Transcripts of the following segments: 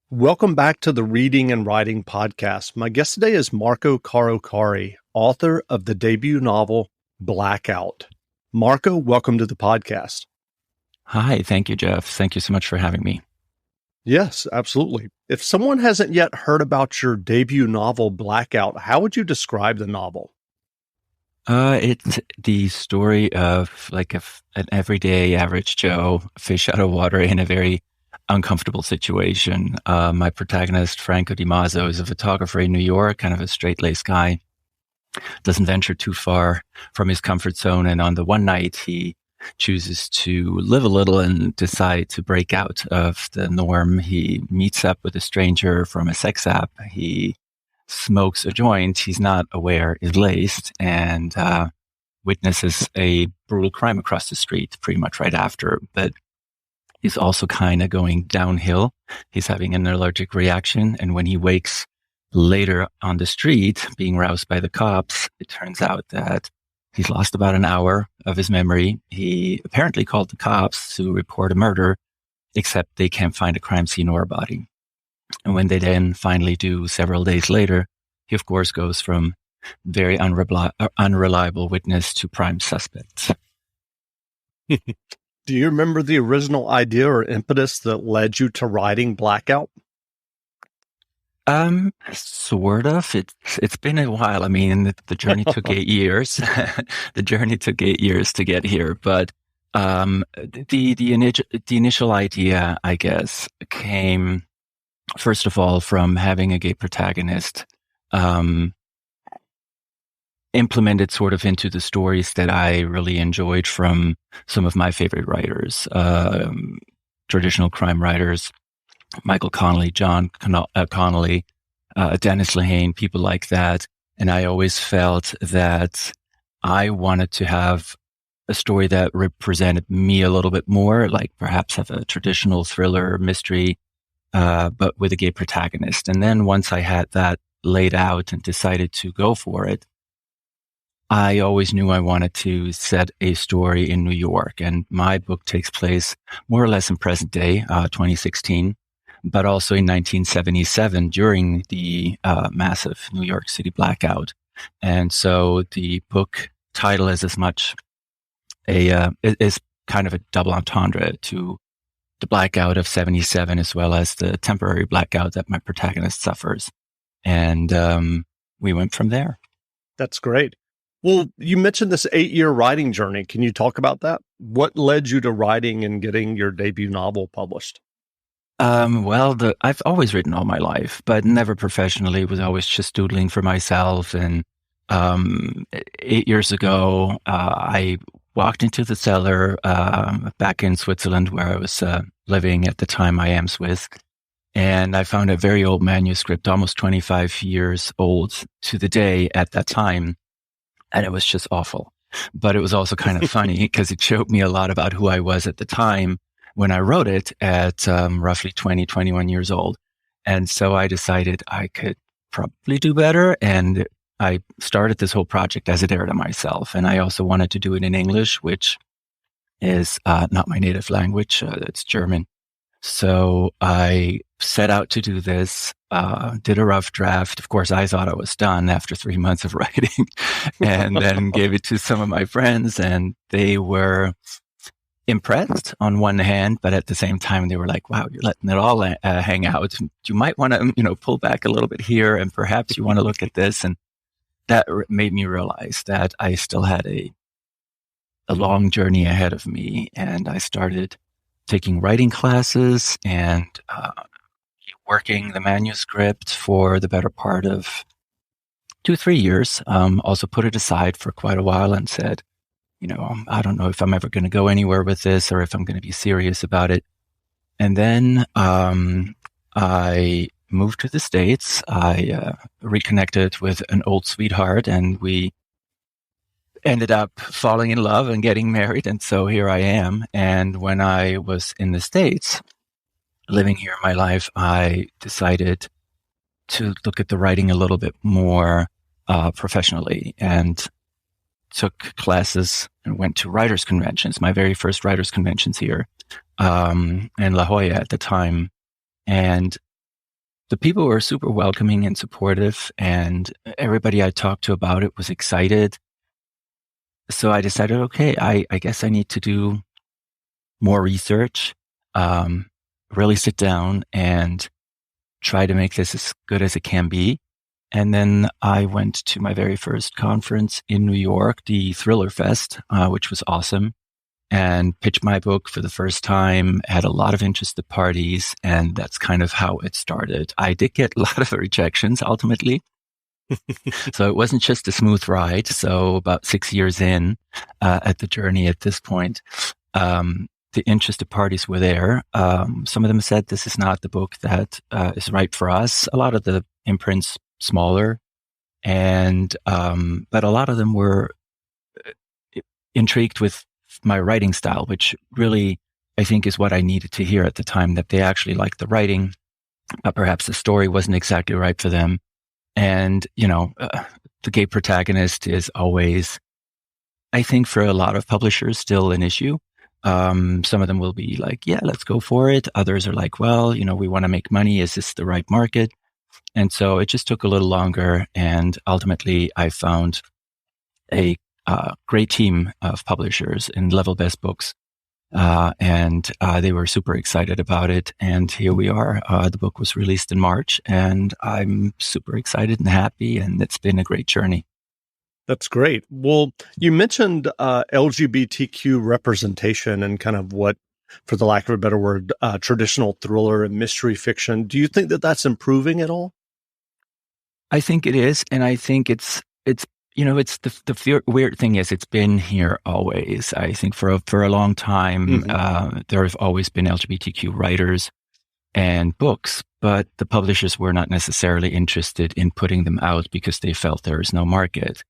Welcome back to the Reading and Writing Podcast. My guest today is Marco Carocari, author of the debut novel Blackout. Marco, welcome to the podcast. Hi, thank you, Jeff. Thank you so much for having me. Yes, absolutely. If someone hasn't yet heard about your debut novel Blackout, how would you describe the novel? It's the story of an everyday average Joe, fish out of water in a very uncomfortable situation. My protagonist, Franco Di Mazzo, is a photographer in New York, kind of a straight-laced guy, doesn't venture too far from his comfort zone. And on the one night, he chooses to live a little and decide to break out of the norm. He meets up with a stranger from a sex app. He smokes a joint he's not aware is laced, and witnesses a brutal crime across the street pretty much right after. But he's also kind of going downhill. He's having an allergic reaction. And when he wakes later on the street, being roused by the cops, it turns out that he's lost about an hour of his memory. He apparently called the cops to report a murder, except they can't find a crime scene or a body. And when they then finally do several days later, he, of course, goes from very unreliable witness to prime suspect. Do you remember the original idea or impetus that led you to writing Blackout? Sort of. It's been a while. I mean, the journey took 8 years. The journey took 8 years to get here. But the initial idea, I guess, came first of all from having a gay protagonist, implemented sort of into the stories that I really enjoyed from some of my favorite writers, traditional crime writers, Michael Connelly, John Connelly, Dennis Lehane, people like that. And I always felt that I wanted to have a story that represented me a little bit more, like perhaps have a traditional thriller mystery, but with a gay protagonist. And then once I had that laid out and decided to go for it, I always knew I wanted to set a story in New York. And my book takes place more or less in present day, 2016, but also in 1977 during the massive New York City blackout. And so the book title is as much is kind of a double entendre to the blackout of 77, as well as the temporary blackout that my protagonist suffers. And we went from there. That's great. Well, you mentioned this 8-year writing journey. Can you talk about that? What led you to writing and getting your debut novel published? I've always written all my life, but never professionally. Was always just doodling for myself. And 8 years ago, I walked into the cellar back in Switzerland, where I was living at the time, I am Swiss. And I found a very old manuscript, almost 25 years old to the day at that time. And it was just awful. But it was also kind of funny because it showed me a lot about who I was at the time when I wrote it at roughly 20, 21 years old. And so I decided I could probably do better. And I started this whole project as a dare to myself. And I also wanted to do it in English, which is not my native language. It's German. So I set out to do this, did a rough draft. Of course, I thought I was done after 3 months of writing, and then gave it to some of my friends, and they were impressed on one hand, but at the same time, they were like, wow, you're letting it all hang out. You might want to, pull back a little bit here, and perhaps you want to look at this. And that made me realize that I still had a long journey ahead of me. And I started taking writing classes and working the manuscript for the better part of 2-3 years. Also put it aside for quite a while and said, I don't know if I'm ever going to go anywhere with this or if I'm going to be serious about it. And then I moved to the States. I reconnected with an old sweetheart, and we ended up falling in love and getting married. And so here I am. And when I was in the States, living here in my life, I decided to look at the writing a little bit more professionally, and took classes and went to writers' conventions, my very first writers' conventions here in La Jolla at the time. And The people were super welcoming and supportive, and everybody I talked to about it was excited. So I decided, okay, I guess I need to do more research, really sit down and try to make this as good as it can be. And then I went to my very first conference in New York, the Thriller Fest, which was awesome, and pitched my book for the first time, had a lot of interested parties, and that's kind of how it started. I did get a lot of rejections ultimately. So it wasn't just a smooth ride. So about 6 years in at the journey at this point, the interested parties were there. Some of them said this is not the book that is right for us. A lot of the imprints smaller, and but a lot of them were intrigued with my writing style, which really I think is what I needed to hear at the time, that they actually liked the writing, but perhaps the story wasn't exactly right for them. And, the gay protagonist is always, I think, for a lot of publishers, still an issue. Some of them will be like, yeah, let's go for it. Others are like, well, we want to make money. Is this the right market? And so it just took a little longer. And ultimately, I found a great team of publishers in Level Best Books. And they were super excited about it. And here we are. The book was released in March, and I'm super excited and happy. And it's been a great journey. That's great. Well, you mentioned LGBTQ representation and kind of what, for the lack of a better word, traditional thriller and mystery fiction. Do you think that that's improving at all? I think it is. And I think it's the weird thing is it's been here always. I think for a long time, there have always been LGBTQ writers and books, but the publishers were not necessarily interested in putting them out because they felt there is no market.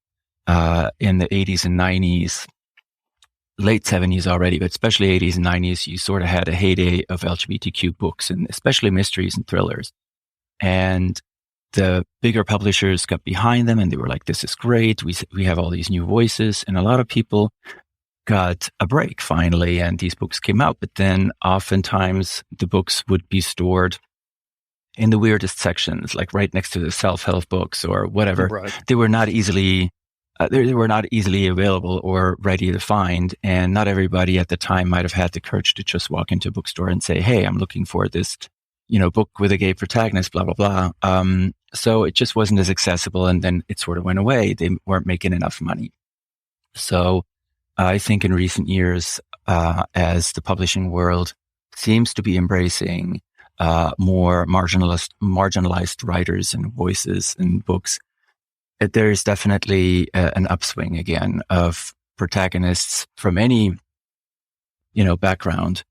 In the 80s and 90s, late 70s already, but especially 80s and 90s, you sort of had a heyday of LGBTQ books, and especially mysteries and thrillers. And the bigger publishers got behind them and they were like, this is great. We have all these new voices. And a lot of people got a break finally, and these books came out. But then oftentimes the books would be stored in the weirdest sections, like right next to the self-help books or whatever. Right. They were not easily available or ready to find. And not everybody at the time might have had the courage to just walk into a bookstore and say, hey, I'm looking for this book with a gay protagonist, blah, blah, blah. So it just wasn't as accessible, and then it sort of went away. They weren't making enough money. So I think in recent years, as the publishing world seems to be embracing more marginalized writers and voices and books, there's definitely an upswing again of protagonists from any, background,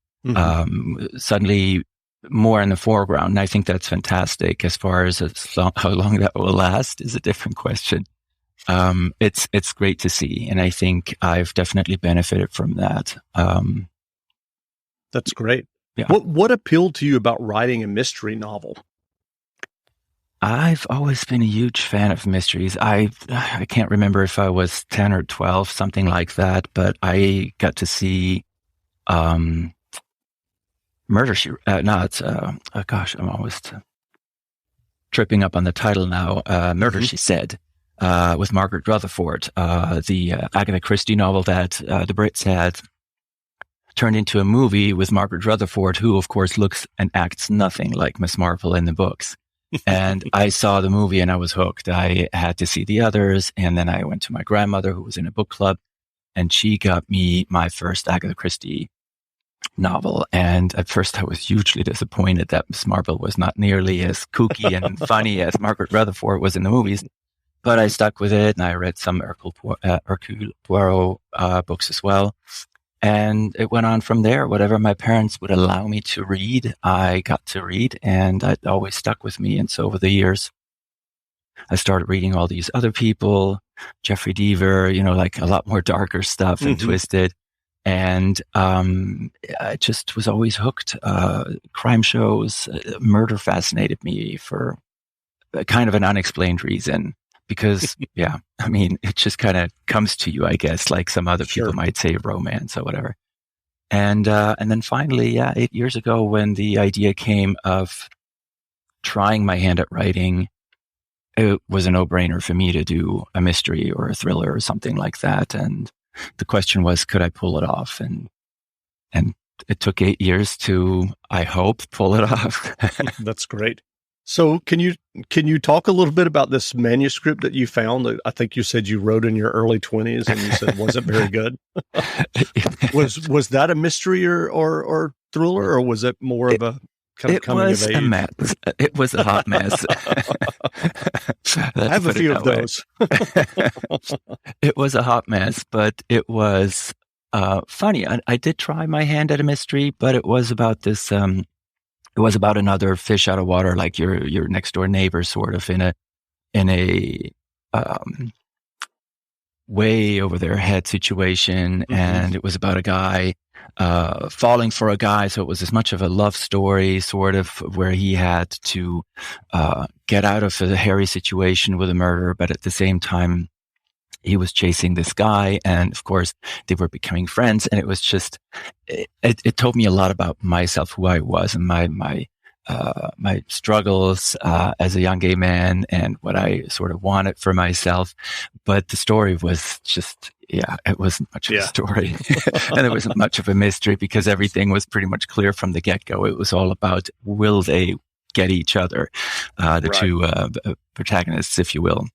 suddenly more in the foreground. And I think that's fantastic. As far as how long that will last is a different question. It's great to see. And I think I've definitely benefited from that. That's great. Yeah. What appealed to you about writing a mystery novel? I've always been a huge fan of mysteries. I can't remember if I was 10 or 12, something like that, but I got to see, Murder She, I'm always tripping up on the title now. Murder She Said, with Margaret Rutherford, the Agatha Christie novel that the Brits had turned into a movie with Margaret Rutherford, who of course looks and acts nothing like Miss Marple in the books. And I saw the movie and I was hooked. I had to see the others. And then I went to my grandmother, who was in a book club, and she got me my first Agatha Christie novel. And at first I was hugely disappointed that Miss Marple was not nearly as kooky and funny as Margaret Rutherford was in the movies. But I stuck with it, and I read some Hercule Poirot books as well. And it went on from there. Whatever my parents would allow me to read, I got to read, and it always stuck with me. And so over the years, I started reading all these other people, Jeffrey Deaver, like a lot more darker stuff and twisted. And I just was always hooked. Crime shows, murder fascinated me for kind of an unexplained reason. Because, it just kind of comes to you, I guess, like some other people might say romance or whatever. And then finally, 8 years ago, when the idea came of trying my hand at writing, it was a no-brainer for me to do a mystery or a thriller or something like that. And the question was, could I pull it off? And it took 8 years to, I hope, pull it off. That's great. So can you talk a little bit about this manuscript that you found that I think you said you wrote in your early 20s and you said wasn't very good? Was that a mystery or thriller, or was it more of a kind of coming of age? It was a mess. It was a hot mess. I have a few of those. It was a hot mess, but it was funny. I did try my hand at a mystery, but it was about this. It was about another fish out of water, like your next door neighbor, sort of in a way over their head situation. Mm-hmm. And it was about a guy falling for a guy. So it was as much of a love story, sort of, where he had to get out of a hairy situation with a murder, but at the same time, he was chasing this guy, and of course they were becoming friends. And it was just, it told me a lot about myself, who I was, and my struggles as a young gay man, and what I sort of wanted for myself. But the story was just, it wasn't much of a story, and it wasn't much of a mystery, because everything was pretty much clear from the get-go. It was all about, will they get each other, the two protagonists, if you will.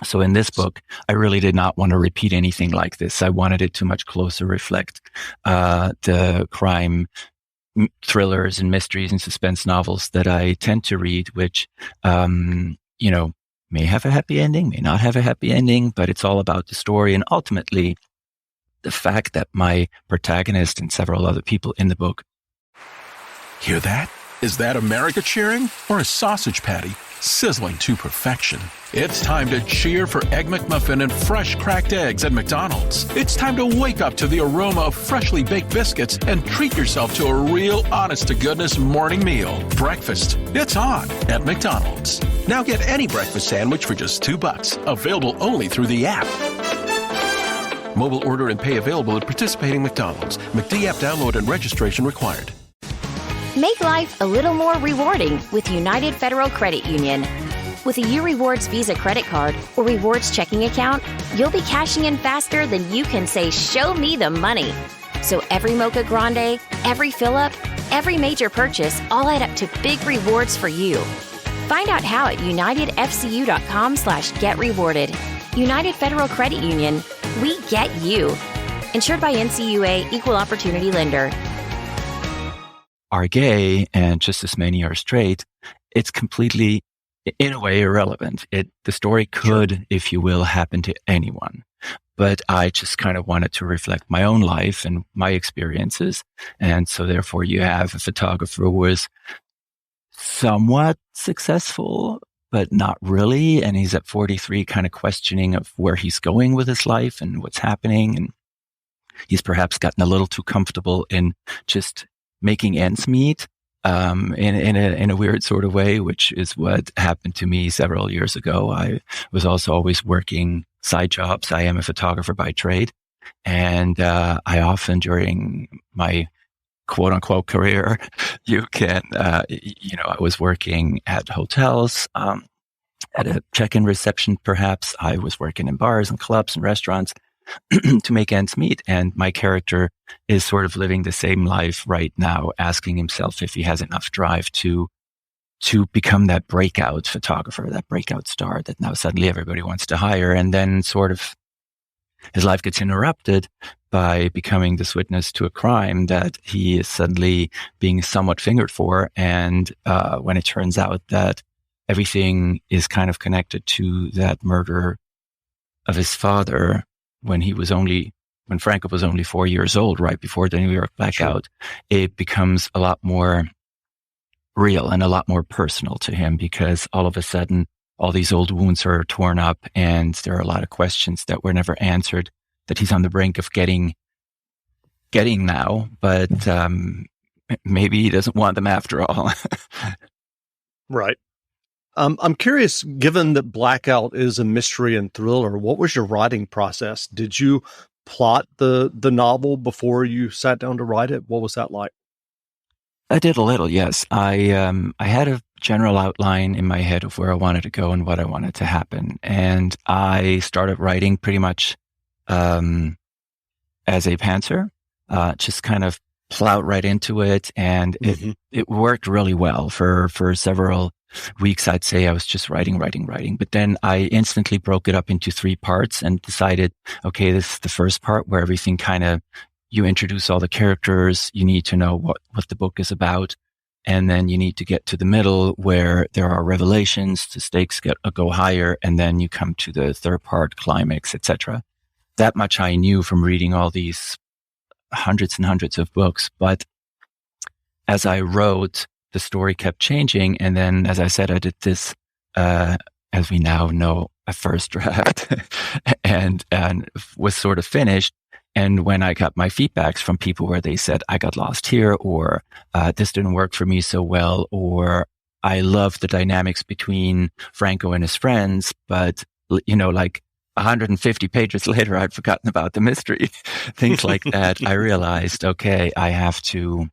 So in this book, I really did not want to repeat anything like this. I wanted it to much closer reflect the crime thrillers and mysteries and suspense novels that I tend to read, which, may have a happy ending, may not have a happy ending, but it's all about the story. And ultimately, the fact that my protagonist and several other people in the book. Hear that? Is that America cheering, or a sausage patty sizzling to perfection? It's time to cheer for Egg McMuffin and fresh cracked eggs at McDonald's. It's time to wake up to the aroma of freshly baked biscuits and treat yourself to a real honest-to-goodness morning meal. Breakfast, it's on at McDonald's. Now get any breakfast sandwich for just $2. Available only through the app. Mobile order and pay available at participating McDonald's. McD app download and registration required. Make life a little more rewarding with United Federal Credit Union. With a U Rewards Visa credit card or rewards checking account, you'll be cashing in faster than you can say, "Show me the money." So every Mocha Grande, every fill-up, every major purchase all add up to big rewards for you. Find out how at unitedfcu.com/getrewarded. United Federal Credit Union. We get you. Insured by NCUA, Equal Opportunity Lender. Are gay and just as many are straight, it's completely, in a way, irrelevant. The story could, if you will, happen to anyone. But I just kind of wanted to reflect my own life and my experiences. And so therefore you have a photographer who was somewhat successful, but not really. And he's at 43 kind of questioning of where he's going with his life and what's happening. And he's perhaps gotten a little too comfortable in just making ends meet, in a weird sort of way, which is what happened to me several years ago. I was also always working side jobs. I am a photographer by trade. And I often, during my quote unquote career, I was working at hotels, at a check-in reception, perhaps. I was working in bars and clubs and restaurants to make ends meet. And my character is sort of living the same life right now, asking himself if he has enough drive to become that breakout photographer, that breakout star that now suddenly everybody wants to hire. And then sort of his life gets interrupted by becoming this witness to a crime that he is suddenly being somewhat fingered for. And when it turns out that everything is kind of connected to that murder of his father, when Franco was only 4 years old, right before the New York blackout, it becomes a lot more real and a lot more personal to him, because all of a sudden, all these old wounds are torn up, and there are a lot of questions that were never answered that he's on the brink of getting now, but maybe he doesn't want them after all. Right. I'm curious, given that Blackout is a mystery and thriller, what was your writing process? Did you plot the novel before you sat down to write it? What was that like? I did a little, yes. I had a general outline in my head of where I wanted to go and what I wanted to happen. And I started writing pretty much um, as a pantser, just kind of plowed right into it. And it worked really well for several weeks. I'd say I was just writing. But then I instantly broke it up into 3 parts and decided, okay, this is the first part where everything kind of, you introduce all the characters. You need to know what the book is about. And then you need to get to the middle where there are revelations, the stakes go higher. And then you come to the third part, climax, etc. That much I knew from reading all these hundreds and hundreds of books. But as I wrote, the story kept changing. And then, as I said, I did this, as we now know, a first draft and was sort of finished. And when I got my feedbacks from people where they said, I got lost here, or this didn't work for me so well, or I love the dynamics between Franco and his friends, but, like 150 pages later, I'd forgotten about the mystery, things like that. I realized, okay, I have to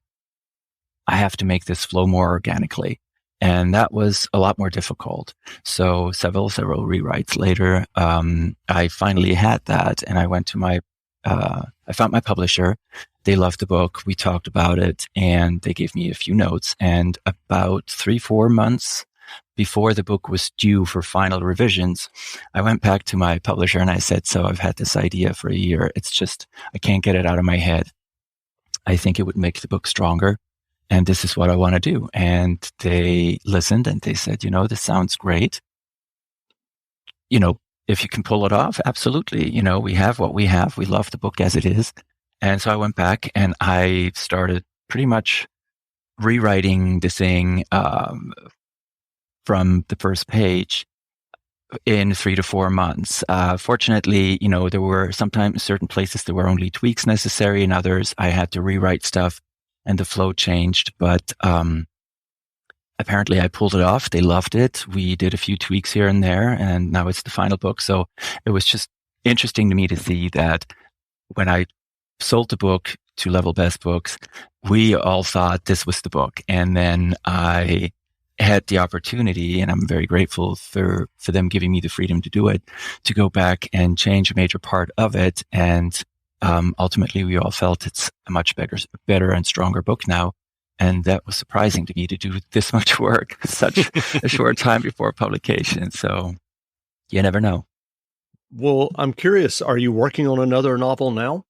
make this flow more organically. And that was a lot more difficult. So several rewrites later, I finally had that, and I went to I found my publisher. They loved the book. We talked about it, and they gave me a few notes. And about 3-4 months before the book was due for final revisions, I went back to my publisher and I said, so I've had this idea for a year. It's just, I can't get it out of my head. I think it would make the book stronger, and this is what I want to do. And they listened and they said, this sounds great. If you can pull it off, absolutely. We have what we have. We love the book as it is. And so I went back and I started pretty much rewriting the thing from the first page in 3 to 4 months. Fortunately, there were sometimes certain places there were only tweaks necessary, and others I had to rewrite stuff and the flow changed. But apparently I pulled it off. They loved it. We did a few tweaks here and there, and now it's the final book. So it was just interesting to me to see that when I sold the book to Level Best Books, we all thought this was the book. And then I had the opportunity, and I'm very grateful for them giving me the freedom to do it, to go back and change a major part of it. And ultimately, we all felt it's a much better and stronger book now. And that was surprising to me, to do this much work such a short time before publication. So you never know. Well, I'm curious, are you working on another novel now?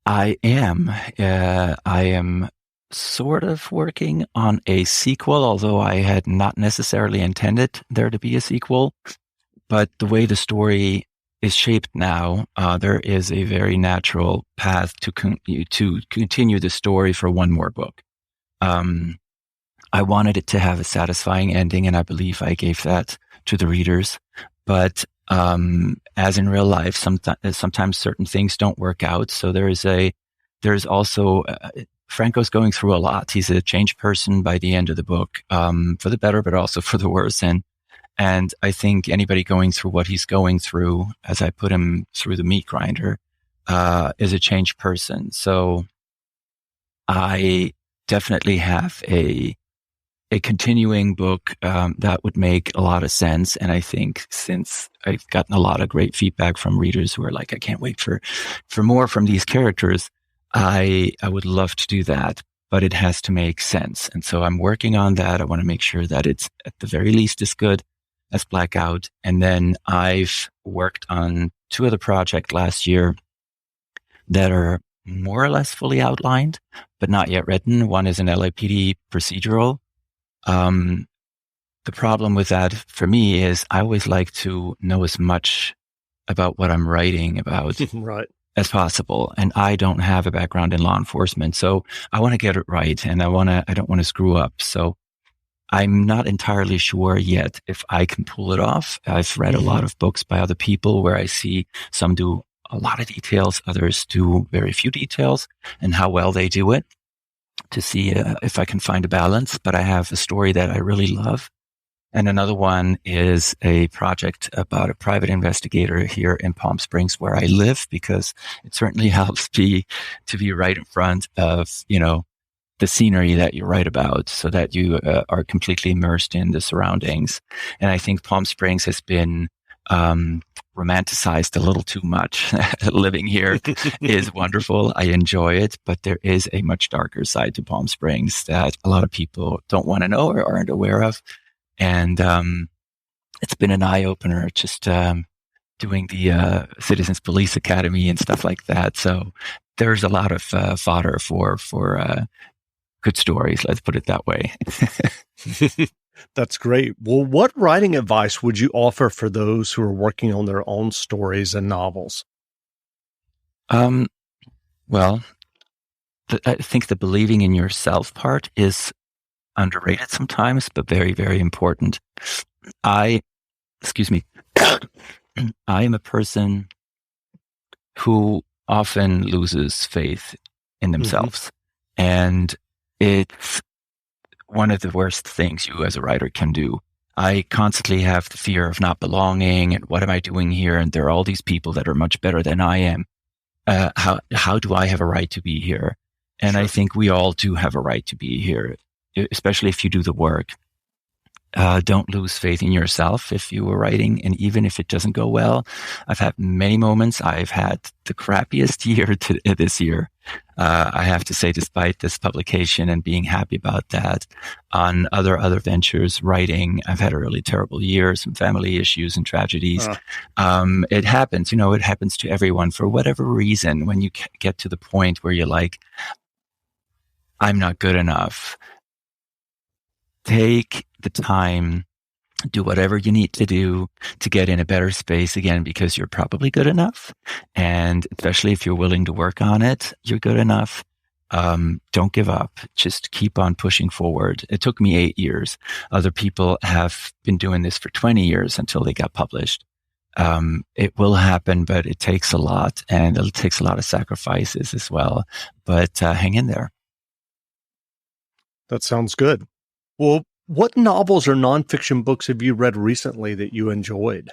I am. I am sort of working on a sequel, although I had not necessarily intended there to be a sequel. But the way the story is shaped now, there is a very natural path to continue the story for one more book. I wanted it to have a satisfying ending, and I believe I gave that to the readers. But as in real life, sometimes certain things don't work out. So there's also Franco's going through a lot. He's a changed person by the end of the book, for the better, but also for the worse. And I think anybody going through what he's going through, as I put him through the meat grinder, is a changed person. So I definitely have a continuing book that would make a lot of sense. And I think since I've gotten a lot of great feedback from readers who are like, I can't wait for more from these characters, I would love to do that, but it has to make sense. And so I'm working on that. I want to make sure that it's at the very least as good as Blackout. And then I've worked on 2 other projects last year that are more or less fully outlined, but not yet written. One is an LAPD procedural. The problem with that for me is I always like to know as much about what I'm writing about right. as possible. And I don't have a background in law enforcement. So I want to get it right, and I don't want to screw up. So I'm not entirely sure yet if I can pull it off. I've read a lot of books by other people where I see some do a lot of details, others do very few details, and how well they do it, to see if I can find a balance. But I have a story that I really love. And another one is a project about a private investigator here in Palm Springs, where I live, because it certainly helps to be right in front of, the scenery that you write about so that you are completely immersed in the surroundings. And I think Palm Springs has been romanticized a little too much. Living here is wonderful. I enjoy it, but there is a much darker side to Palm Springs that a lot of people don't want to know or aren't aware of. And it's been an eye-opener just doing the Citizens Police Academy and stuff like that. So there's a lot of fodder for good stories. Let's put it that way. That's great. Well, what writing advice would you offer for those who are working on their own stories and novels? Well, I think the believing in yourself part is underrated sometimes, but very, very important. Excuse me. I am a person who often loses faith in themselves. And it's one of the worst things you as a writer can do. I constantly have the fear of not belonging and what am I doing here? And there are all these people that are much better than I am. How do I have a right to be here? And sure. I think we all do have a right to be here, especially if you do the work. Don't lose faith in yourself if you were writing. And even if it doesn't go well, I've had many moments. I've had the crappiest year this year. I have to say, despite this publication and being happy about that, on other ventures, writing, I've had a really terrible year, some family issues and tragedies. It happens, it happens to everyone for whatever reason. When you get to the point where you're like, I'm not good enough, take the time, do whatever you need to do to get in a better space again, because you're probably good enough. And especially if you're willing to work on it, you're good enough. Don't give up. Just keep on pushing forward. It took me 8 years. Other people have been doing this for 20 years until they got published. It will happen, but it takes a lot, and it takes a lot of sacrifices as well. But hang in there. That sounds good. Well, what novels or nonfiction books have you read recently that you enjoyed?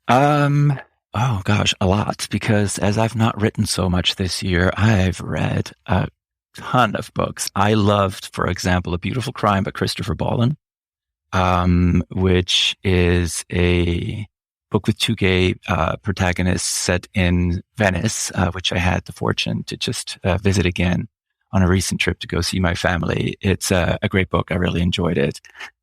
Oh gosh, a lot, because as I've not written so much this year, I've read a ton of books. I loved, for example, A Beautiful Crime by Christopher Bolin, which is a book with two gay protagonists set in Venice, which I had the fortune to just visit again on a recent trip to go see my family. It's a great book. I really enjoyed it.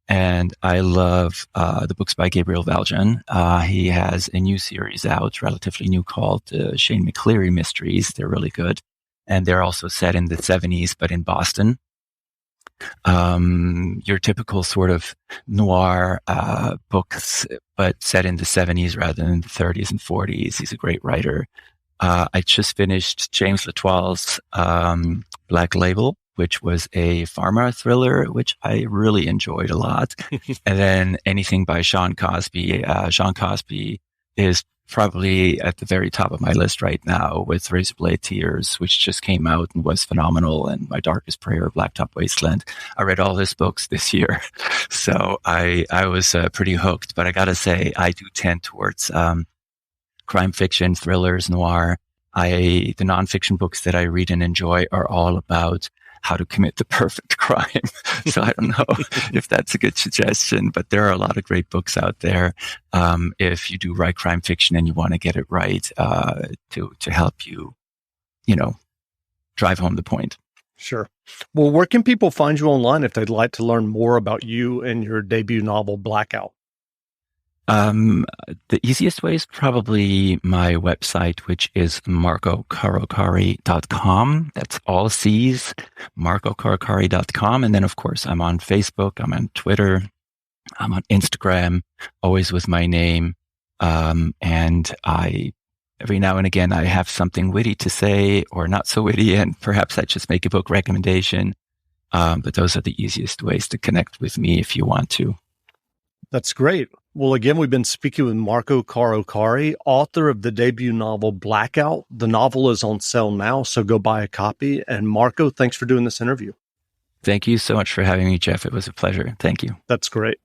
And I love the books by Gabriel Valjean. He has a new series out, relatively new, called Shane McCleary Mysteries. They're really good. And they're also set in the 70s, but in Boston. Your typical sort of noir books, but set in the 70s rather than the 30s and 40s. He's a great writer. I just finished James Latoil's Black Label, which was a pharma thriller, which I really enjoyed a lot. And then anything by Sean Cosby. Sean Cosby is probably at the very top of my list right now, with Razorblade Tears, which just came out and was phenomenal, and My Darkest Prayer, Blacktop Wasteland. I read all his books this year. So I was pretty hooked. But I got to say, I do tend towards crime fiction, thrillers, noir. The nonfiction books that I read and enjoy are all about how to commit the perfect crime. So I don't know if that's a good suggestion, but there are a lot of great books out there. If you do write crime fiction and you want to get it right, to help you, drive home the point. Sure. Well, where can people find you online if they'd like to learn more about you and your debut novel, Blackout? The easiest way is probably my website, which is marcocarocari.com. That's all C's, marcocarocari.com. And then, of course, I'm on Facebook, I'm on Twitter, I'm on Instagram, always with my name. And every now and again, I have something witty to say or not so witty, and perhaps I just make a book recommendation. But those are the easiest ways to connect with me if you want to. That's great. Well, again, we've been speaking with Marco Carocari, author of the debut novel Blackout. The novel is on sale now, so go buy a copy. And Marco, thanks for doing this interview. Thank you so much for having me, Jeff. It was a pleasure. Thank you. That's great.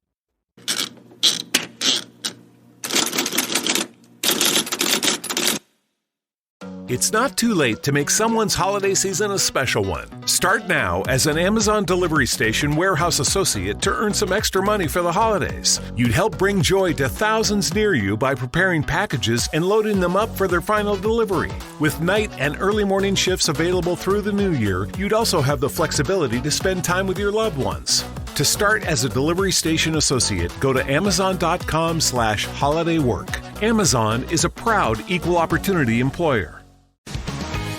It's not too late to make someone's holiday season a special one. Start now as an Amazon Delivery Station warehouse associate to earn some extra money for the holidays. You'd help bring joy to thousands near you by preparing packages and loading them up for their final delivery. With night and early morning shifts available through the new year, you'd also have the flexibility to spend time with your loved ones. To start as a delivery station associate, go to amazon.com/holidaywork. Amazon is a proud equal opportunity employer.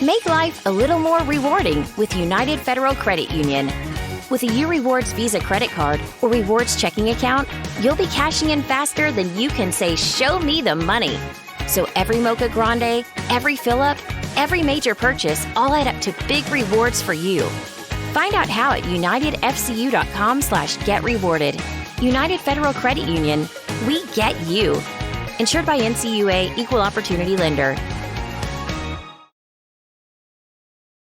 Make life a little more rewarding with United Federal Credit Union. With a U Rewards Visa credit card or rewards checking account, you'll be cashing in faster than you can say, "Show me the money." So every Mocha Grande, every fill-up, every major purchase all add up to big rewards for you. Find out how at unitedfcu.com/getrewarded. United Federal Credit Union. We get you. Insured by NCUA Equal Opportunity Lender.